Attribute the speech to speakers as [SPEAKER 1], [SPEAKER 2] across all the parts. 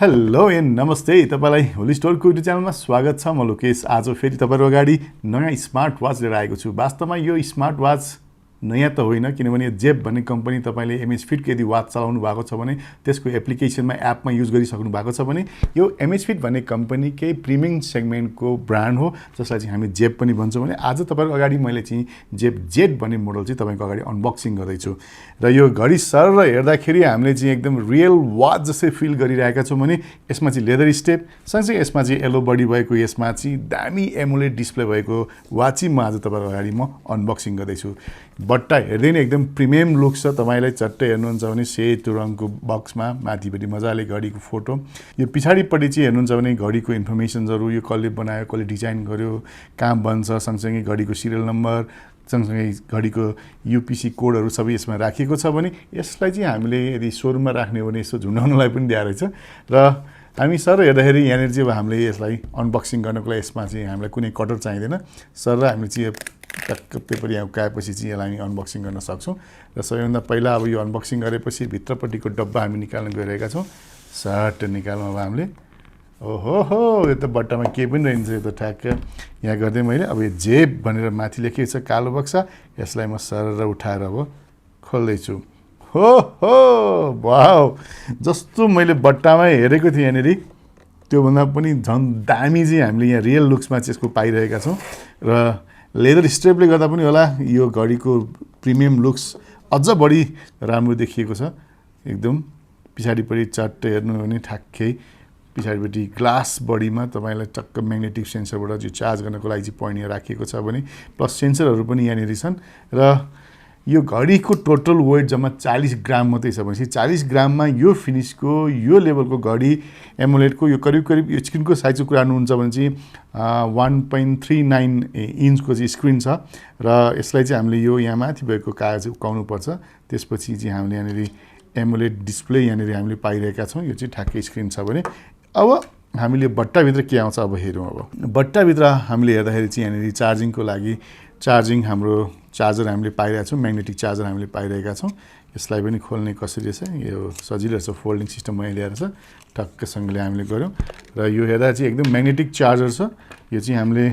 [SPEAKER 1] Hello and नमस्ते तपाईलाई Olizz store Pvt च्यानलमा स्वागत छ। म लोकेश आज फेरि तपाईहरु अगाडि नयाँ स्मार्ट वाच लिएर आएको छु। वास्तवमा यो स्मार्ट वाच नयाँ त होइन, किनभने जेप भन्ने कम्पनी तपाईले एमएच फिट को यदि वाच चलाउनु भएको छ भने त्यसको एप्लिकेसनमा एपमा युज गरिसक्नु भएको छ भने यो एमएच फिट भन्ने कम्पनीकै प्रिमियम सेगमेन्टको ब्रान्ड हो, जसलाई चाहिँ हामी जेप पनि भन्छौँ। भने आज तपाईहरु अगाडि मैले चाहिँ जेप जेड भन्ने मोडल चाहिँ तपाईको अगाडि अनबक्सिङ गर्दै छु र यो घडी सर हेर्दाखेरि हामीले चाहिँ एकदम रियल वाच जस्तै फिल गरिरहेका छौँ। भने यसमा चाहिँ लेदर स्टेप सँगसँगै यसमा चाहिँ येलो बडी भएको, यसमा चाहिँ दामी एमुलेट डिस्प्ले भएको वाच चाहिँ म आज तपाईहरु अगाडि म अनबक्सिङ गर्दै छु। बट्टा हेर्दै नै एकदम प्रिमियम लुक छ। तपाईलाई चट्टै हेर्नुहुन्छ भने सेतो रङको बक्समा माथिपट्टि मजाले घडीको फोटो, यो पछाडिपट्टि चाहिँ हेर्नुहुन्छ भने घडीको इन्फर्मेसन्सहरु, यो कसले बनायो, कसले डिजाइन गर्यो, कहाँ बन्छ, सँगसँगै घडीको सिरियल नम्बर, सँगसँगै घडीको यूपीसी कोडहरु सबै यसमा राखिएको छ। भने यसलाई चाहिँ हामीले यदि शोरूममा राख्ने हो भने यसो झुन्डाउनलाई पनि दिया रहेछ। र हामी सर हेर्दाखेरि यहाँनिर चाहिँ हामीले यसलाई अनबक्सिङ गर्नको लागि यसमा चाहिँ हामीलाई कुनै कटर चाहिँदैन। सर हामीले चाहिँ टक्क पेपर यहाँ उकाएपछि चाहिँ यसलाई हामी अनबक्सिङ गर्न सक्छौँ। र सबैभन्दा पहिला अब यो अनबक्सिङ गरेपछि भित्रपट्टिको डब्बा हामी निकाल्न गइरहेका छौँ। सर्ट निकाल्नु अब हामीले, ओहो हो, यो त बट्टामा केही पनि रहन्छ। यो त ठ्याक्क यहाँ गर्दै मैले अब यो जेप भनेर माथि लेखिएको छ कालो बक्सा, यसलाई म सरर उठाएर अब खोल्दैछु। हो हो वाउ, जस्तो मैले बट्टामा हेरेको थिएँ यहाँनिर त्योभन्दा पनि झन् दामी चाहिँ हामीले यहाँ रियल लुक्समा चाहिँ यसको पाइरहेका छौँ। र लेदर स्ट्रेपले गर्दा पनि होला यो घडीको प्रिमियम लुक्स अझ बढी राम्रो देखिएको छ। एकदम पछाडिपट्टि चट्टै हेर्नु भने ठ्याक्कै पछाडिपट्टि ग्लास बडीमा तपाईलाई टक्क म्याग्नेटिक सेन्सरबाट जो चार्ज गर्नको लागि चाहिँ पोइन्ट यहाँ राखिएको छ भने प्लस सेन्सरहरू पनि यहाँनिर छन्। र यो घडीको टोटल वेट जम्मा 40 ग्राम मात्रै छ। भनेपछि 40 ग्राममा यो फिनिसको यो लेभलको घडी एमुलेटको यो करिब यो स्क्रिनको साइजको कुरा गर्नुहुन्छ भने चाहिँ 1.39 इन्चको चाहिँ स्क्रिन छ। र यसलाई चाहिँ हामीले यो यहाँ माथि भएको कागज उकाउनु पर्छ। त्यसपछि चाहिँ हामीले यहाँनिर एमुलेट डिस्प्ले यहाँनिर हामीले पाइरहेका छौँ। यो चाहिँ ठ्याक्कै स्क्रिन छ। भने अब हामीले बट्टाभित्र के आउँछ अब हेरौँ। अब बट्टाभित्र हामीले हेर्दाखेरि चाहिँ यहाँनिर चार्जिङको लागि चार्जिङ हाम्रो चार्जर हामीले पाइरहेका छौँ, म्याग्नेटिक चार्जर हामीले पाइरहेका छौँ। यसलाई पनि खोल्ने कसरी रहेछ, यो सजिलो रहेछ, फोल्डिङ सिस्टम मैले ल्याएर छ, टक्कसँगले हामीले गऱ्यौँ। र यो हेर्दा चाहिँ एकदम म्याग्नेटिक चार्जर छ। यो चाहिँ हामीले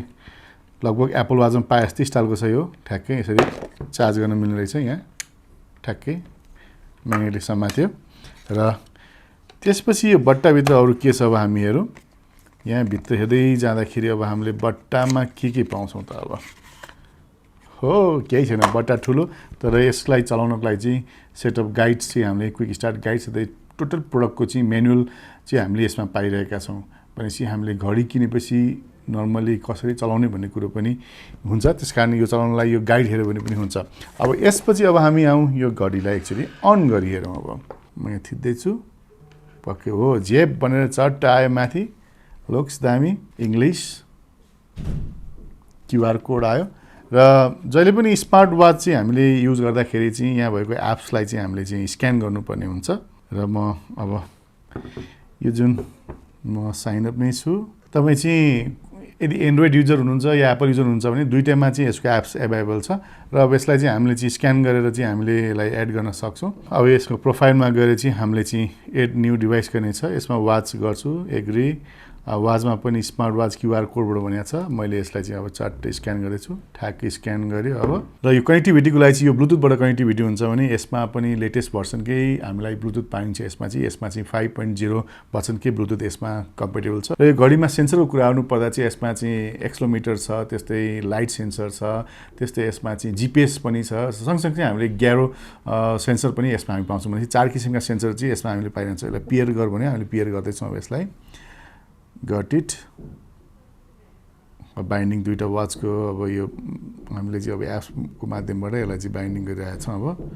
[SPEAKER 1] लगभग एप्पल वाचमा पाए जस्तै स्टाइलको छ। यो ठ्याक्कै यसरी चार्ज गर्न मिल्ने रहेछ। यहाँ ठ्याक्कै म्याग्नेटिक समात्यो। र त्यसपछि यो बट्टाभित्र अरू के छ अब हामी हेरौँ। यहाँ भित्र हेर्दै जाँदाखेरि अब हामीले बट्टामा के पाउँछौँ त अब हो, केही छैन, बट्टा ठुलो। तर यसलाई चलाउनको लागि चाहिँ सेटअप गाइड्स चाहिँ हामीले क्विक स्टार्ट गाइड सधैँ टोटल प्रोडक्टको चाहिँ म्यानुअल चाहिँ हामीले यसमा पाइरहेका छौँ। भनेपछि हामीले घडी किनेपछि नर्मली कसरी चलाउने भन्ने कुरो पनि हुन्छ, त्यसकारण यो चलाउनलाई यो गाइड हेऱ्यो भने पनि हुन्छ। अब यसपछि अब हामी आउँ यो घडीलाई एक्चुअली अन गरी हेरौँ। अब म यहाँ थिच्दैछु, पक्कै हो जेप भनेर चट्ट आयो माथि, लुक्स दामी, इङ्ग्लिस, क्युआर कोड आयो। र जहिले पनि स्मार्ट वाच चाहिँ हामीले युज गर्दाखेरि चाहिँ यहाँ भएको एप्सलाई चाहिँ हामीले चाहिँ स्क्यान गर्नुपर्ने हुन्छ। र म अब यो जुन म साइन अप नै छु। तपाईँ चाहिँ यदि एन्ड्रोइड युजर हुनुहुन्छ या एप्पल युजर हुनुहुन्छ भने दुईटैमा चाहिँ यसको एप्स एभाइलेबल छ। र अब यसलाई चाहिँ हामीले चाहिँ स्क्यान गरेर चाहिँ हामीले यसलाई एड गर्न सक्छौँ। अब यसको प्रोफाइलमा गएर चाहिँ हामीले चाहिँ एड न्यू डिभाइस गर्ने छ। यसमा वाच गर्छु, एग्री। वाचमा पनि स्मार्ट वाच क्युआर कोडबाट भनेको छ। मैले यसलाई चाहिँ अब चट्टै स्क्यान गर्दैछु, ठ्याक्कै स्क्यान गऱ्यो। अब र यो कनेक्टिभिटीको लागि चाहिँ यो ब्लुटुथबाट कनेक्टिभिटी हुन्छ भने यसमा पनि लेटेस्ट भर्सनकै हामीलाई ब्लुटुथ पाइन्छ। यसमा चाहिँ 5.0 भर्सनकै ब्लुटुथ यसमा कम्पेटेबल छ। र यो घडीमा सेन्सरको कुरा गर्नुपर्दा चाहिँ यसमा चाहिँ एक्सलोमिटर छ, त्यस्तै लाइट सेन्सर छ, त्यस्तै यसमा चाहिँ जिपिएस पनि छ। सँगसँगै हामीले ग्यारो सेन्सर पनि यसमा हामी पाउँछौँ। भने 4 किसिमका सेन्सर चाहिँ यसमा हामीले पाइरहन्छ। यसलाई पेयर गर भने हामीले पेयर गर्दैछौँ। अब यसलाई गट इट। बाइन्डिङ दुईवटा वाचको अब यो हामीले चाहिँ अब एप्सको माध्यमबाट यसलाई चाहिँ बाइन्डिङ गरिरहेका छौँ। अब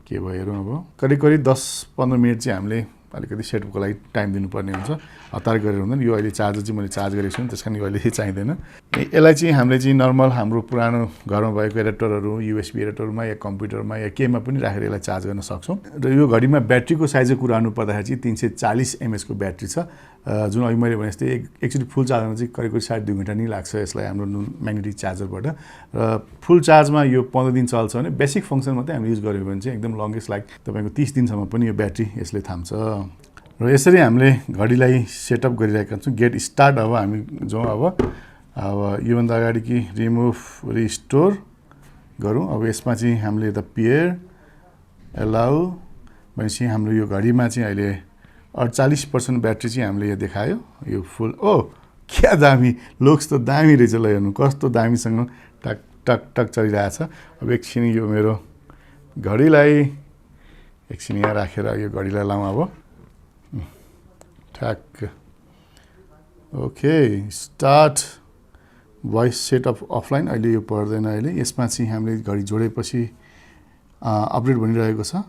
[SPEAKER 1] के भयो हेरौँ। अब करिब 10-15 मिनट चाहिँ हामीले अलिकति सेटअपको लागि टाइम दिनुपर्ने हुन्छ। हतार गरेर हुँदैन। यो अहिले चार्जर चाहिँ मैले चार्ज गरेको छु, त्यस कारण यो अहिले चाहिँदैन। यसलाई चाहिँ हामीले चाहिँ नर्मल हाम्रो पुरानो घरमा भएको एडाप्टरहरू, युएसबी एडाप्टरमा या कम्प्युटरमा या केमा पनि राखेर यसलाई चार्ज गर्न सक्छौँ। र यो घडीमा ब्याट्रीको साइजको कुरा गर्नुपर्दाखेरि चाहिँ 340 mAh को ब्याट्री छ। जुन अघि मैले भने जस्तै एक्चुअली फुल चार्जमा चाहिँ करिब 2.5 घन्टा नै लाग्छ यसलाई हाम्रो म्याग्नेटिक चार्जरबाट। र फुल चार्जमा यो 15 दिन चल्छ भने बेसिक फङ्सन मात्रै हामी युज गर्यो भने चाहिँ एकदम लङ्गेस्ट लाइक तपाईँको 30 दिनसम्म पनि यो ब्याट्री यसले थाम्छ। र यसरी हामीले घडीलाई सेटअप गरिरहेका छौँ। गेट स्टार्ट अब हामी जाउँ अब योभन्दा अगाडि कि रिमुभ रिस्टोर गरौँ। अब यसमा चाहिँ हामीले यता पेयर एलाउ भनेपछि हाम्रो यो घडीमा चाहिँ अहिले 48% ब्याट्री चाहिँ हामीले यो देखायो। यो फुल क्या दामी लुक्स त दामी रहेछ। ल हेर्नु कस्तो दामीसँग टक टक टक चलिरहेछ। अब एकछिन यो मेरो घडीलाई एकछिन यहाँ राखेर यो घडीलाई लाउँ अब ठ्याक्क। Okay start voice setup offline अहिले यो पर्दैन। अहिले यसमा चाहिँ हामीले घडी जोडेपछि अपडेट भनिरहेको छ।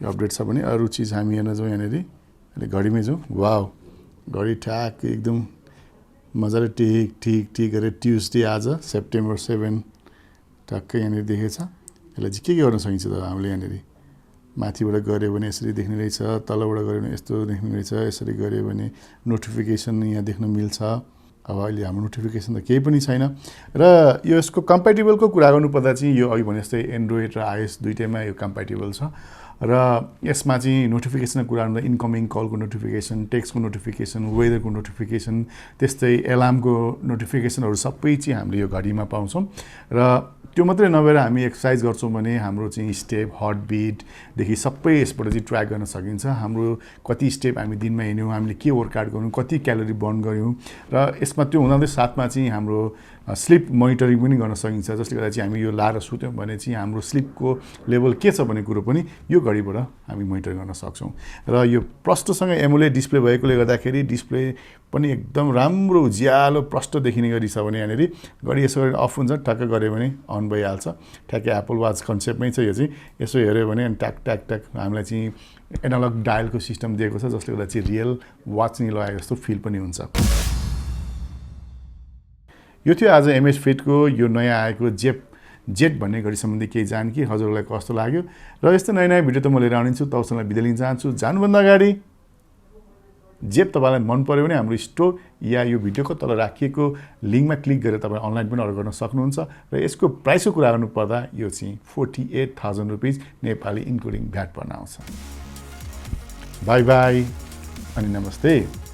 [SPEAKER 1] यो अपडेट छ भने अरू चिज हामी हेर्न जाउँ। यहाँनिर अहिले घडीमै जाउँ। वाउ घडी ठ्याक्क एकदम मजाले टिक टिक टिक गरेर ट्युसडे आज सेप्टेम्बर 7 ठ्याक्कै यहाँनिर देखेछ। यसलाई चाहिँ के गर्न सकिन्छ त हामीले यहाँनिर माथिबाट गऱ्यो भने यसरी देख्ने रहेछ, तलबाट गऱ्यो भने यस्तो देख्ने रहेछ, यसरी गऱ्यो भने नोटिफिकेसन यहाँ देख्न मिल्छ। अब अहिले हाम्रो नोटिफिकेसन त केही पनि छैन। र यो यसको कम्प्याटिबलको कुरा गर्नुपर्दा चाहिँ यो अघि भने जस्तै एन्ड्रोइड र आइएस दुइटैमा यो कम्प्याटिबल छ। र यसमा चाहिँ नोटिफिकेसनको कुरा गर्दा इन्कमिङ कलको नोटिफिकेसन, टेक्स्टको नोटिफिकेसन, वेदरको नोटिफिकेसन, त्यस्तै एलार्मको नोटिफिकेसनहरू सबै चाहिँ हामीले यो घडीमा पाउँछौँ। र त्यो मात्रै नभएर हामी एक्सर्साइज गर्छौँ भने हाम्रो चाहिँ स्टेप, हार्ट बिटदेखि सबै यसबाट चाहिँ ट्र्याक गर्न सकिन्छ। हाम्रो कति स्टेप हामी दिनमा हिँड्यौँ, हामीले के वर्कआउट गऱ्यौँ, कति क्यालोरी बर्न गऱ्यौँ। र यसमा त्यो हुँदाहुँदै साथमा चाहिँ हाम्रो स्लिप मोनिटरिङ पनि गर्न सकिन्छ। जसले गर्दा चाहिँ हामी यो लाएर सुत्यौँ भने चाहिँ हाम्रो स्लिपको लेभल के छ भन्ने कुरो पनि यो घडीबाट हामी मोनिटर गर्न सक्छौँ। र यो प्रष्टसँग एमोलेड डिस्प्ले भएकोले गर्दाखेरि डिस्प्ले पनि एकदम राम्रो उज्यालो प्रष्ट देखिने गरी छ भने यहाँनिर घडी यसो गरेर अफ हुन्छ, टक्क गऱ्यो भने अन भइहाल्छ। ठ्याक्कै एप्पल वाच कन्सेप्टमै छ यो चाहिँ। यसो हेऱ्यो भने ट्याक ट्याक ट्याक हामीलाई चाहिँ एनालग डायलको सिस्टम दिएको छ, जसले गर्दा चाहिँ रियल वाच नै लगाएको जस्तो फिल पनि हुन्छ। यो थियो आज एमएच फिटको यो नयाँ आएको जेट भन्ने घडी सम्बन्धी केही जानकारी। हजुरहरूलाई कस्तो लाग्यो? र यस्तो नयाँ नयाँ भिडियो त म लिएर आउनेछु। तबसम्मलाई बिदा लिन चाहन्छु। जानुभन्दा अगाडि जेप तपाईँलाई मन पर्यो भने हाम्रो स्टोर या यो भिडियोको तल राखिएको लिङ्कमा क्लिक गरेर तपाईँ अनलाइन पनि अर्डर गर्न सक्नुहुन्छ। र यसको प्राइसको कुरा गर्नुपर्दा यो चाहिँ 48,000 रुपिज नेपाली इन्क्लुडिङ भ्याट पर्न आउँछ। बाई बाई अनि नमस्ते।